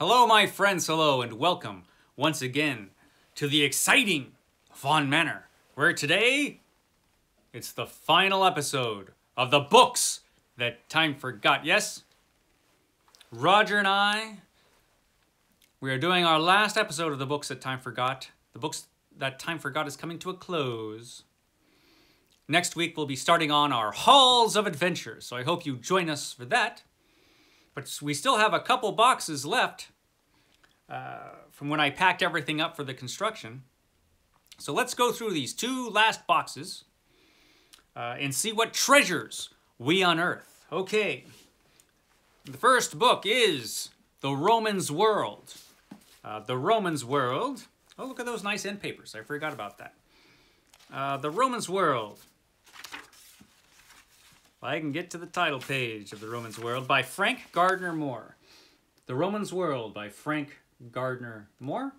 Hello, my friends, hello, and welcome once again to the exciting Vaughn Manor, where today it's the final episode of the books that time forgot. Yes, Roger and we are doing our last episode of the books that time forgot. The books that time forgot is coming to a close. Next week, we'll be starting on our Halls of Adventure, so I hope you join us for that. But we still have a couple boxes left from when I packed everything up for the construction. So let's go through these two last boxes and see what treasures we unearth. Okay, the first book is The Roman's World. The Roman's World. Oh, look at those nice end papers. I forgot about that. The Roman's World. I can get to the title page of The Roman's World by Frank Gardner Moore. The Roman's World by Frank Gardner Moore.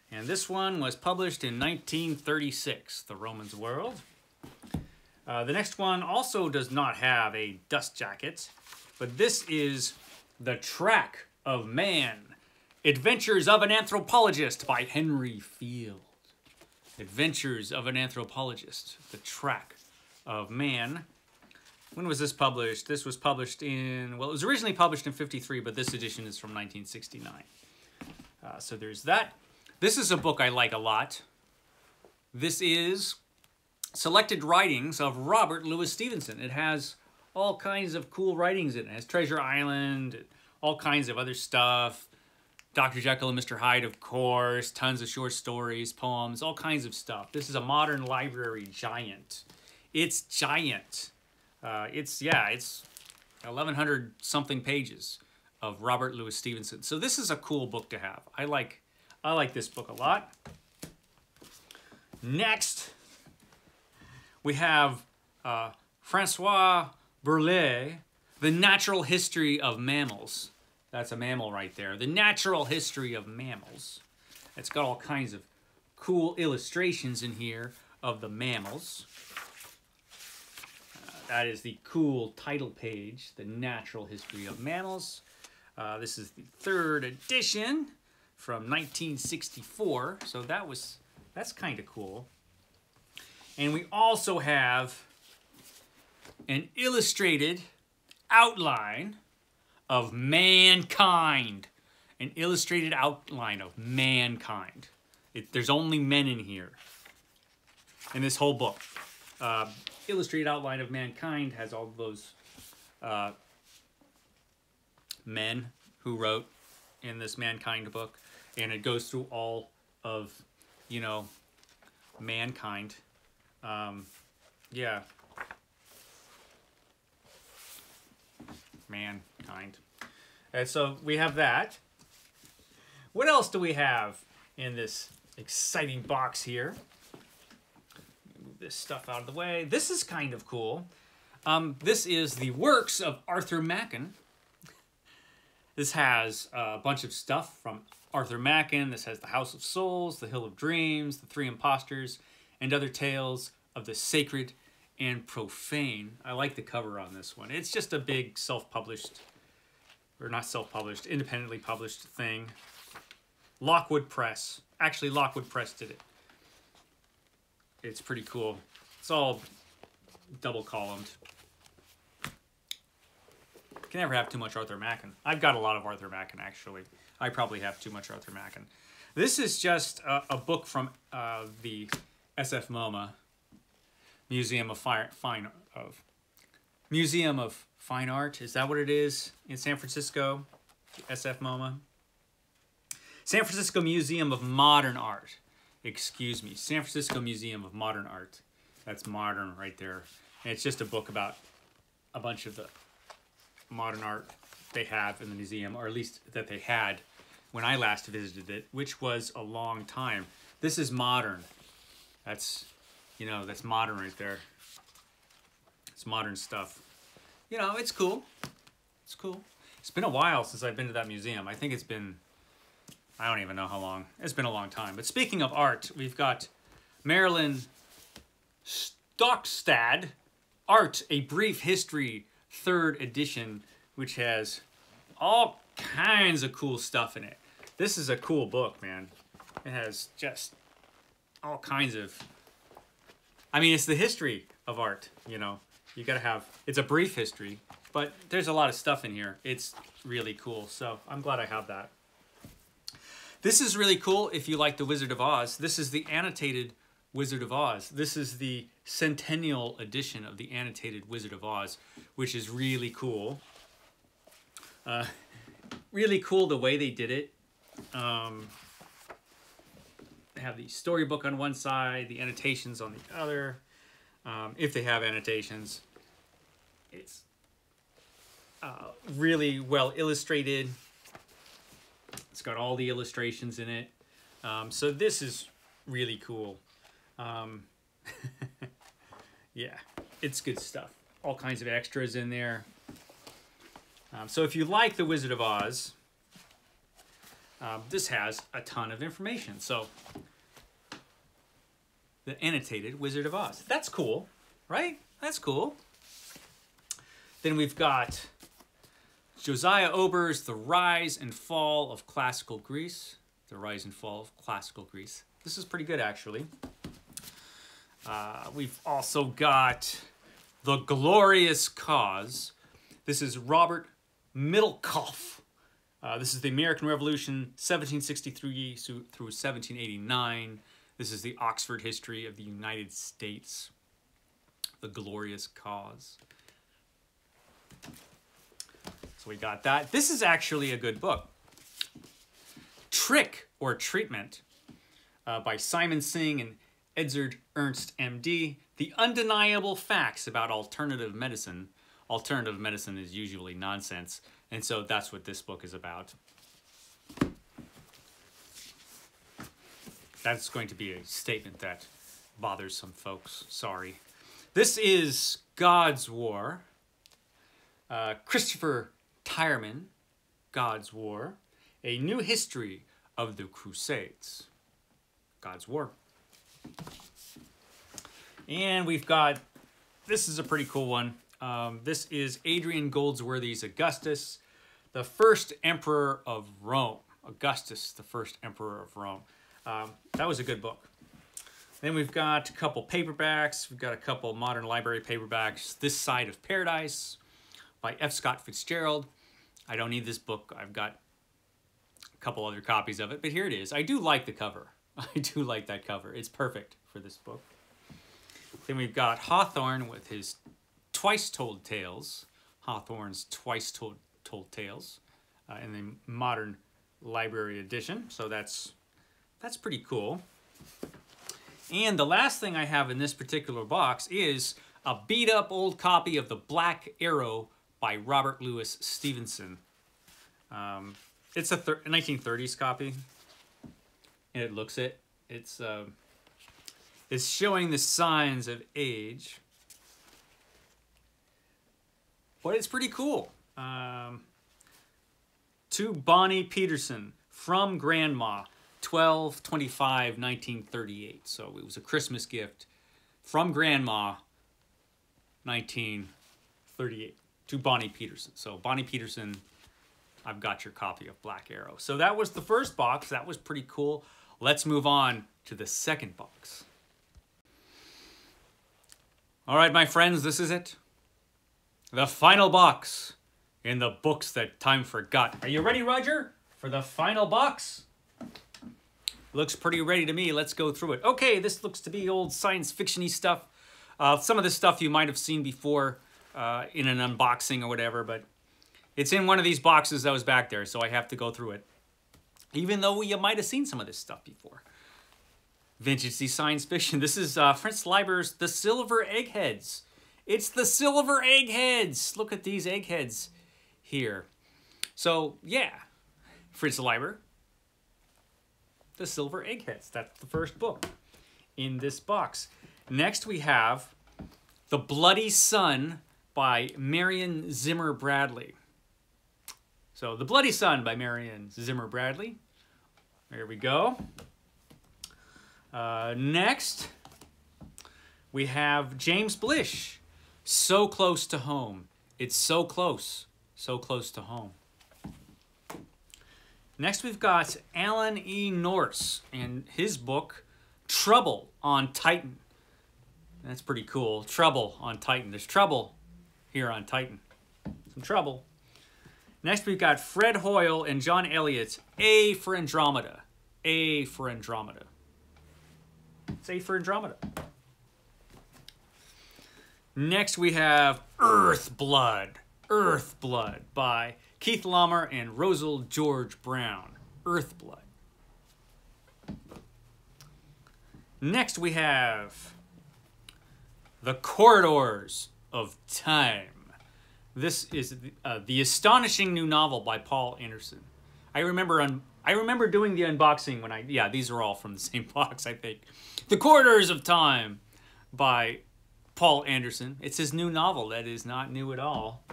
And this one was published in 1936, The Roman's World. The next one also does not have a dust jacket, but this is The Track of Man, Adventures of an Anthropologist by Henry Field. Adventures of an Anthropologist, The Track of Man. When was this published? This was published in, well, it was originally published in 53, but this edition is from 1969. So there's that. This is a book I like a lot. This is Selected Writings of Robert Louis Stevenson. It has all kinds of cool writings in it. It has Treasure Island, all kinds of other stuff. Dr. Jekyll and Mr. Hyde, of course, tons of short stories, poems, all kinds of stuff. This is a modern library giant. It's giant. It's 1,100 something pages of Robert Louis Stevenson. So this is a cool book to have. I like this book a lot. Next, we have Francois Burlet, The Natural History of Mammals. That's a mammal right there. The Natural History of Mammals. It's got all kinds of cool illustrations in here of the mammals. That is the cool title page, The Natural History of Mammals. This is the third edition from 1964, so that's kind of cool. And we also have an illustrated outline of mankind. An illustrated outline of mankind. There's only men in here in this whole book. Illustrated outline of mankind has all those men who wrote in this mankind book, and it goes through all of, mankind. Yeah. Mankind. And so we have that. What else do we have in this exciting box here? Move this stuff out of the way. This is kind of cool. This is the works of Arthur Machen. This has a bunch of stuff from Arthur Machen. This has The House of Souls, The Hill of Dreams, The Three Impostors, and other tales of the sacred and profane. I like the cover on this one. It's just a big self-published, or not self-published, independently published thing. Lockwood Press. Actually, Lockwood Press did it. It's pretty cool. It's all double-columned. Can never have too much Arthur Machen. I've got a lot of Arthur Machen, actually. I probably have too much Arthur Machen. This is just a book from the SF MoMA, Museum of Fine Art. Is that what it is in San Francisco? SF MoMA. San Francisco Museum of Modern Art. Excuse me. San Francisco Museum of Modern Art. That's modern right there. And it's just a book about a bunch of the modern art they have in the museum, or at least that they had when I last visited it, which was a long time. This is modern. That's, that's modern right there. It's modern stuff. It's cool. It's cool. It's been a while since I've been to that museum. I think it's been, I don't even know how long. It's been a long time. But speaking of art, we've got Marilyn Stockstad, Art, A Brief History, 3rd edition, which has all kinds of cool stuff in it. This is a cool book, man. It has just all kinds of... I mean, it's the history of art, you know. You gotta have... It's a brief history, but there's a lot of stuff in here. It's really cool, so I'm glad I have that. This is really cool if you like The Wizard of Oz. This is the annotated Wizard of Oz. This is the centennial edition of the annotated Wizard of Oz, which is really cool. Really cool the way they did it. They have the storybook on one side, the annotations on the other. If they have annotations, it's really well illustrated. It's got all the illustrations in it. So this is really cool. Yeah, it's good stuff. All kinds of extras in there. So if you like The Wizard of Oz, this has a ton of information. So, the annotated Wizard of Oz. That's cool, right? That's cool. Then we've got Josiah Ober's The Rise and Fall of Classical Greece. The Rise and Fall of Classical Greece. This is pretty good, actually. We've also got The Glorious Cause. This is Robert Middlecoff. This is the American Revolution, 1763 through 1789. This is the Oxford History of the United States. The Glorious Cause. So we got that. This is actually a good book. Trick or Treatment by Simon Singh and Edzard Ernst, MD. The Undeniable Facts About Alternative Medicine. Alternative medicine is usually nonsense, and so that's what this book is about. That's going to be a statement that bothers some folks. Sorry. This is God's War. Christopher Tyerman, God's War. A New History of the Crusades. God's War. And we've got, this is a pretty cool one. This is Adrian Goldsworthy's Augustus, the first emperor of Rome. Augustus, the first emperor of Rome. That was a good book. Then we've got a couple paperbacks. We've got a couple modern library paperbacks. This Side of Paradise by F. Scott Fitzgerald. I don't need this book. I've got a couple other copies of it, but here it is. I do like the cover. I do like that cover. It's perfect for this book. Then we've got Hawthorne with his Twice Told Tales. Hawthorne's Twice Told Tales in the modern library edition. So that's pretty cool. And the last thing I have in this particular box is a beat-up old copy of The Black Arrow by Robert Louis Stevenson. It's a 1930s copy, and it looks it. It's showing the signs of age, but it's pretty cool. To Bonnie Peterson, from Grandma, 12/25/1938. So it was a Christmas gift from Grandma, 1938, to Bonnie Peterson. So Bonnie Peterson, I've got your copy of Black Arrow. So that was the first box. That was pretty cool. Let's move on to the second box. All right, my friends, this is it. The final box in the books that time forgot. Are you ready, Roger, for the final box? Looks pretty ready to me. Let's go through it. Okay, this looks to be old science fiction-y stuff. Some of this stuff you might have seen before in an unboxing or whatever, but it's in one of these boxes that was back there, so I have to go through it. Even though you might have seen some of this stuff before. Vintage science fiction. This is Fritz Leiber's The Silver Eggheads. It's the Silver Eggheads. Look at these eggheads here. So, yeah, Fritz Leiber, The Silver Eggheads. That's the first book in this box. Next we have The Bloody Sun by Marion Zimmer Bradley. So, The Bloody Sun by Marion Zimmer Bradley. There we go. Next, we have James Blish, So Close to Home. It's so close to home. Next, we've got Alan E. Norse and his book, Trouble on Titan. That's pretty cool. Trouble on Titan. There's trouble here on Titan. Some trouble. Next, we've got Fred Hoyle and John Elliott's A for Andromeda. A for Andromeda. It's A for Andromeda. Next, we have Earth Blood. Earth Blood by Keith Laumer and Rosal George Brown. Earth Blood. Next, we have The Corridors of Time. This is the astonishing new novel by Paul Anderson. I remember doing the unboxing when yeah, these are all from the same box, I think. The Corridors of Time by Paul Anderson. It's his new novel that is not new at all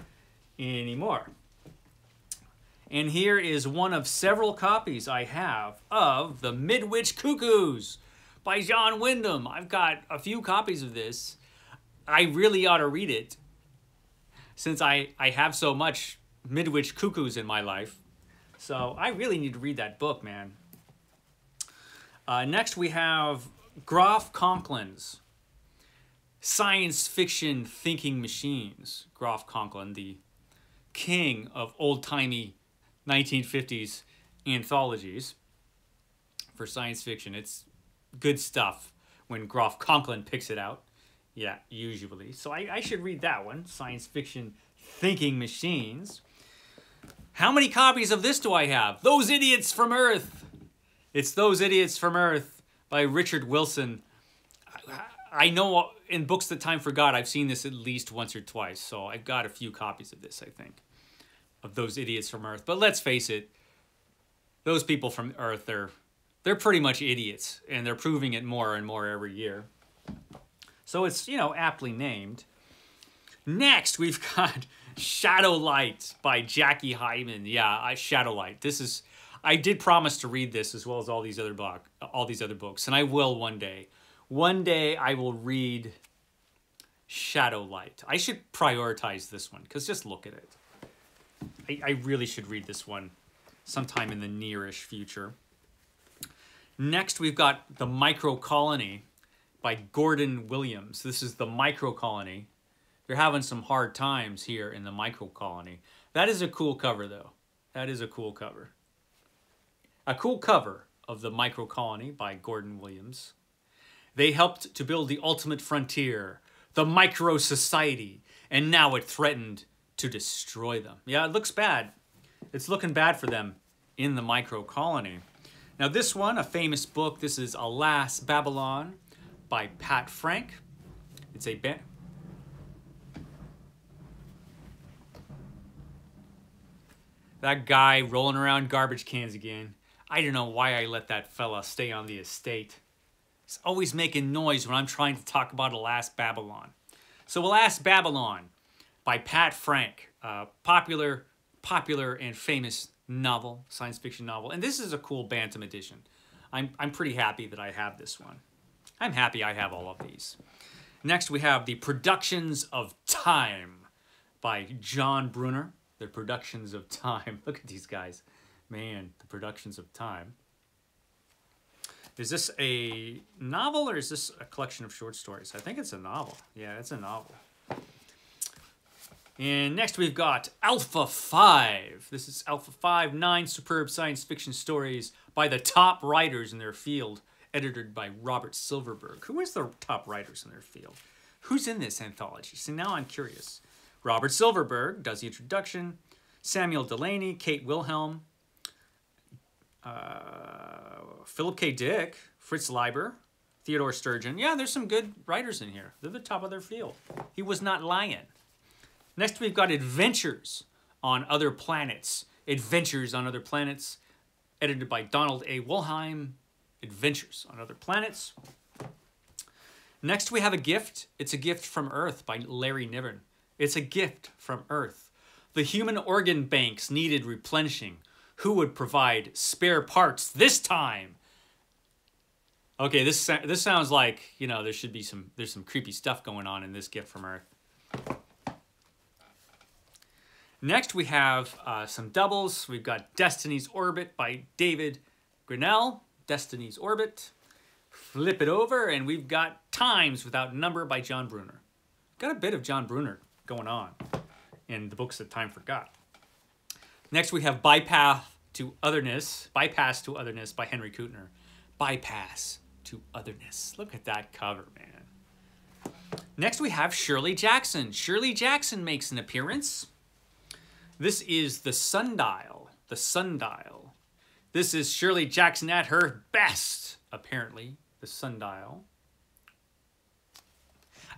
anymore. And here is one of several copies I have of The Midwich Cuckoos by John Wyndham. I've got a few copies of this. I really ought to read it since I have so much Midwich Cuckoos in my life. So I really need to read that book, man. Next we have Groff Conklin's Science Fiction Thinking Machines. Groff Conklin, the king of old-timey 1950s anthologies for science fiction. It's good stuff when Groff Conklin picks it out. Yeah, usually. So I should read that one, Science Fiction Thinking Machines. How many copies of this do I have? Those Idiots from Earth. It's Those Idiots from Earth by Richard Wilson. I know in Books That Time Forgot, I've seen this at least once or twice, so I've got a few copies of this, I think, of Those Idiots from Earth. But let's face it, those people from Earth, they're pretty much idiots, and they're proving it more and more every year. So it's, you know, aptly named. Next, we've got Shadowlight by Jackie Hyman. Yeah, Shadowlight. This is, I did promise to read this as well as all these other books, and I will one day. One day I will read Shadowlight. I should prioritize this one, because just look at it. I really should read this one sometime in the nearish future. Next, we've got The Microcolony by Gordon Williams. This is The Microcolony. They're having some hard times here in The Microcolony. That is a cool cover, though. That is a cool cover. A cool cover of The Microcolony by Gordon Williams. They helped to build the ultimate frontier, the micro society, and now it threatened to destroy them. Yeah, it looks bad. It's looking bad for them in The Microcolony. Now this one, a famous book, this is Alas, Babylon by Pat Frank. It's a that guy rolling around garbage cans again. I don't know why I let that fella stay on the estate. He's always making noise when I'm trying to talk about Alas, Babylon. So Alas, Babylon by Pat Frank. Popular and famous novel, science fiction novel. And this is a cool Bantam edition. I'm pretty happy that I have this one. I'm happy I have all of these. Next we have The Productions of Time by John Brunner. The Productions of Time. Look at these guys. Man, The Productions of Time. Is this a novel or is this a collection of short stories? I think it's a novel. Yeah, it's a novel. And next we've got AlphaFive. This is AlphaFive, 9 superb science fiction stories by the top writers in their field, edited by Robert Silverberg. Who is the top writers in their field? Who's in this anthology? See, now I'm curious. Robert Silverberg does the introduction. Samuel Delaney, Kate Wilhelm, Philip K. Dick, Fritz Leiber, Theodore Sturgeon. Yeah, there's some good writers in here. They're the top of their field. He was not lying. Next, we've got Adventures on Other Planets. Adventures on Other Planets, edited by Donald A. Wollheim. Adventures on Other Planets. Next, we have a gift. It's a Gift from Earth by Larry Niven. It's a gift from Earth. The human organ banks needed replenishing. Who would provide spare parts this time? Okay, this sounds like, you know, there's some creepy stuff going on in this Gift from Earth. Next, we have some doubles. We've got Destiny's Orbit by David Grinnell. Destiny's Orbit. Flip it over, and we've got Times Without Number by John Brunner. Got a bit of John Brunner going on in the books that time forgot. Next, we have Bypass to Otherness by Henry Kuttner. Bypass to Otherness. Look at that cover, man. Next, we have Shirley Jackson. Shirley Jackson makes an appearance. This is The Sundial. The Sundial. This is Shirley Jackson at her best, apparently. The Sundial.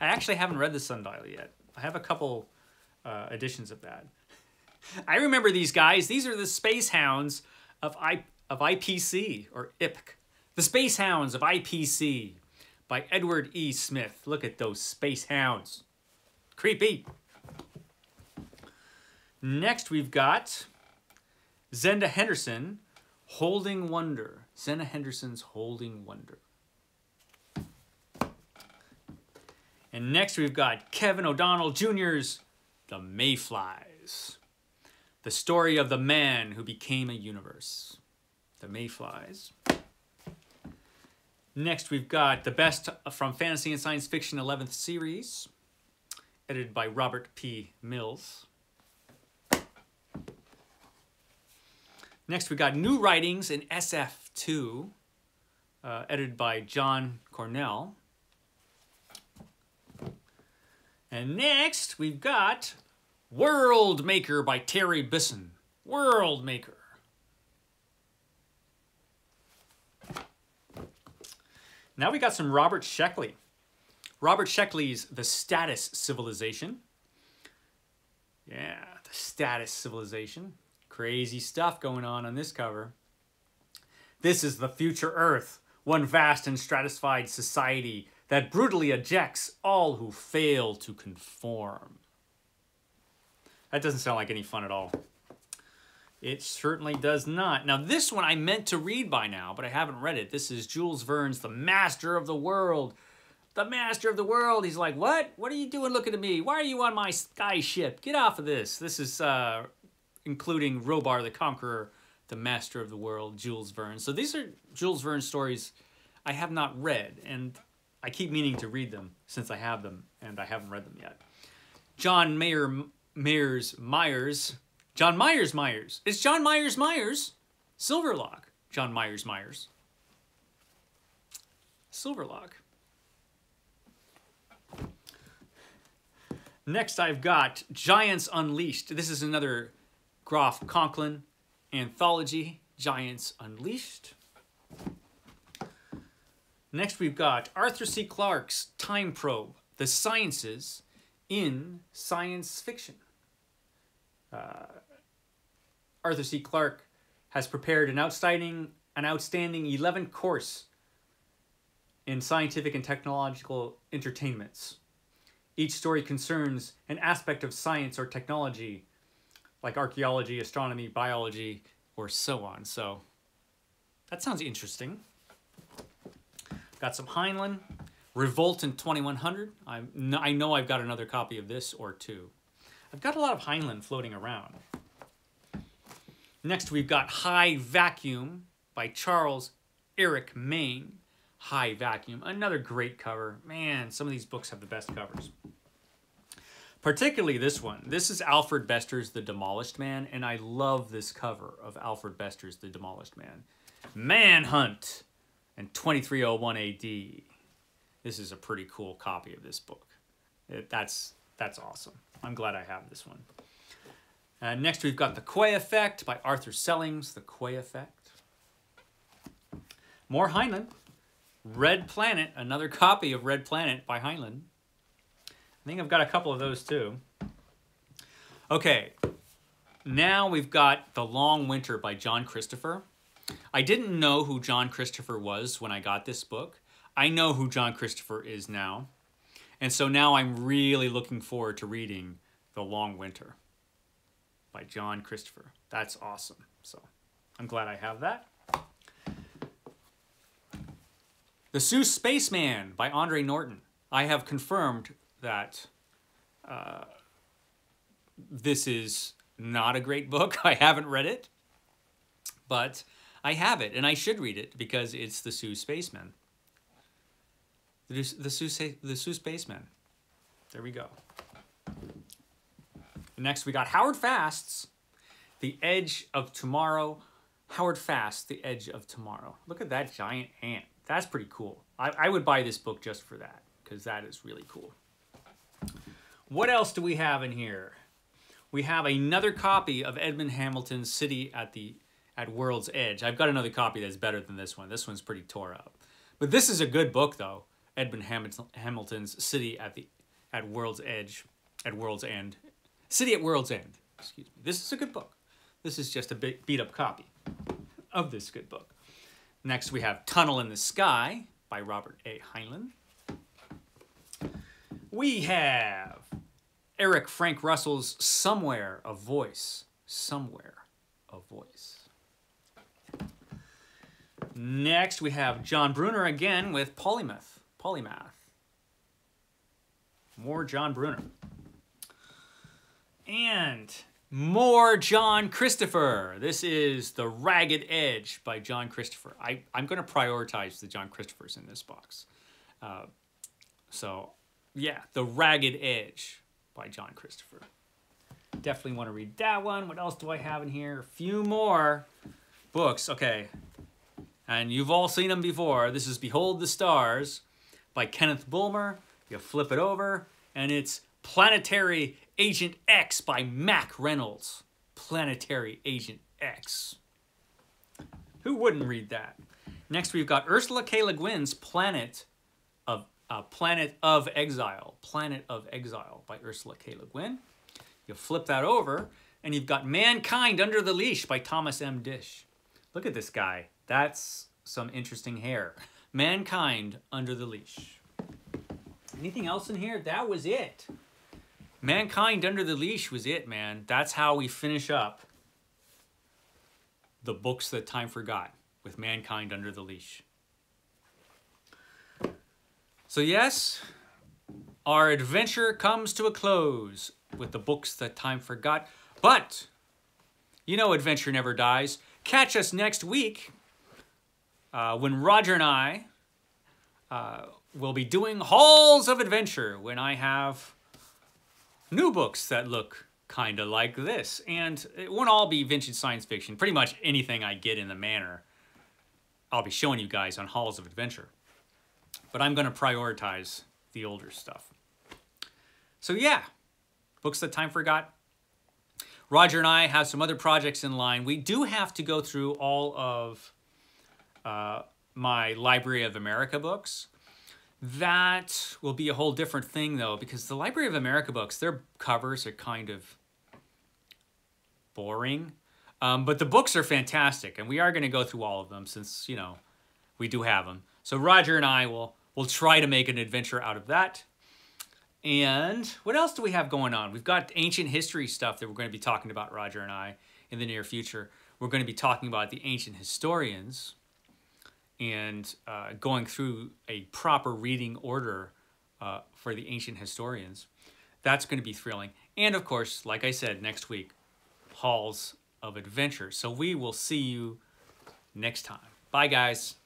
I actually haven't read The Sundial yet. I have a couple editions of that. I remember these guys. These are the Space Hounds of IPC, or IPC. The Space Hounds of IPC by Edward E. Smith. Look at those Space Hounds. Creepy. Next, we've got Zenda Henderson, Holding Wonder. Zenda Henderson's Holding Wonder. And next, we've got Kevin O'Donnell Jr.'s The Mayflies. The story of the man who became a universe. The Mayflies. Next, we've got The Best from Fantasy and Science Fiction 11th Series, edited by Robert P. Mills. Next, we got New Writings in SF2, edited by John Cornell. And next, we've got World Maker by Terry Bisson. World Maker. Now we got some Robert Sheckley. Robert Sheckley's The Status Civilization. Yeah, The Status Civilization. Crazy stuff going on this cover. This is the future Earth, one vast and stratified society that brutally ejects all who fail to conform. That doesn't sound like any fun at all. It certainly does not. Now, this one I meant to read by now, but I haven't read it. This is Jules Verne's The Master of the World. The Master of the World. He's like, what? What are you doing looking at me? Why are you on my sky ship? Get off of this. This is including Robar the Conqueror, The Master of the World, Jules Verne. So these are Jules Verne stories I have not read, and I keep meaning to read them since I have them, and I haven't read them yet. John Myers. John Myers. It's John Myers. Silverlock. John Myers. Silverlock. Next, I've got Giants Unleashed. This is another Groff Conklin anthology, Giants Unleashed. Next, we've got Arthur C. Clarke's Time Probe, The Sciences in Science Fiction. Arthur C. Clarke has prepared an outstanding 11 course in scientific and technological entertainments. Each story concerns an aspect of science or technology, like archaeology, astronomy, biology, or so on. So that sounds interesting. Got some Heinlein, Revolt in 2100. I know I've got another copy of this or two. I've got a lot of Heinlein floating around. Next, we've got High Vacuum by Charles Eric Maine. High Vacuum, another great cover. Man, some of these books have the best covers. Particularly this one. This is Alfred Bester's The Demolished Man, and I love this cover of Alfred Bester's The Demolished Man. Manhunt and 2301 AD. This is a pretty cool copy of this book. That's awesome. I'm glad I have this one. Next, we've got The Quay Effect by Arthur Sellings. The Quay Effect. More Heinlein. Red Planet, another copy of Red Planet by Heinlein. I think I've got a couple of those too. Okay, now we've got The Long Winter by John Christopher. I didn't know who John Christopher was when I got this book. I know who John Christopher is now. And so now I'm really looking forward to reading The Long Winter by John Christopher. That's awesome. So I'm glad I have that. The Sioux Spaceman by Andre Norton. I have confirmed that this is not a great book. I haven't read it, but I have it, and I should read it because it's the Sioux Spacemen. The Sioux Spacemen. There we go. Next, we got Howard Fast's The Edge of Tomorrow. Howard Fast, The Edge of Tomorrow. Look at that giant ant. That's pretty cool. I would buy this book just for that, because that is really cool. What else do we have in here? We have another copy of Edmund Hamilton's City at World's Edge. I've got another copy that's better than this one. This one's pretty tore up. But this is a good book, though. Edmund Hamilton's City at World's Edge, at World's End. City at World's End. Excuse me. This is a good book. This is just a beat-up copy of this good book. Next, we have Tunnel in the Sky by Robert A. Heinlein. We have Eric Frank Russell's Somewhere a Voice. Somewhere a Voice. Next, we have John Brunner again with Polymath. More John Brunner. And more John Christopher. This is The Ragged Edge by John Christopher. I'm going to prioritize the John Christophers in this box. So, yeah, The Ragged Edge by John Christopher. Definitely want to read that one. What else do I have in here? A few more books. Okay. And you've all seen them before. This is Behold the Stars by Kenneth Bulmer. You flip it over, and it's Planetary Agent X by Mac Reynolds. Planetary Agent X. Who wouldn't read that? Next, we've got Ursula K. Le Guin's Planet of Exile. Planet of Exile by Ursula K. Le Guin. You flip that over, and you've got Mankind Under the Leash by Thomas M. Dish. Look at this guy. That's some interesting hair. Mankind Under the Leash. Anything else in here? That was it. Mankind Under the Leash was it, man. That's how we finish up the books that time forgot with Mankind Under the Leash. So yes, our adventure comes to a close with the books that time forgot. But, you know adventure never dies. Catch us next week when Roger and I will be doing Halls of Adventure, when I have new books that look kind of like this. And it won't all be vintage science fiction. Pretty much anything I get in the manor, I'll be showing you guys on Halls of Adventure. But I'm going to prioritize the older stuff. So yeah, books that time forgot. Roger and I have some other projects in line. We do have to go through all of my Library of America books. That will be a whole different thing, though, because the Library of America books, their covers are kind of boring. But the books are fantastic, and we are going to go through all of them since, you know, we do have them. So Roger and I will try to make an adventure out of that. And what else do we have going on? We've got ancient history stuff that we're going to be talking about, Roger and I, in the near future. We're going to be talking about the ancient historians and going through a proper reading order for the ancient historians. That's going to be thrilling. And of course, like I said, next week, Halls of Adventure. So we will see you next time. Bye, guys.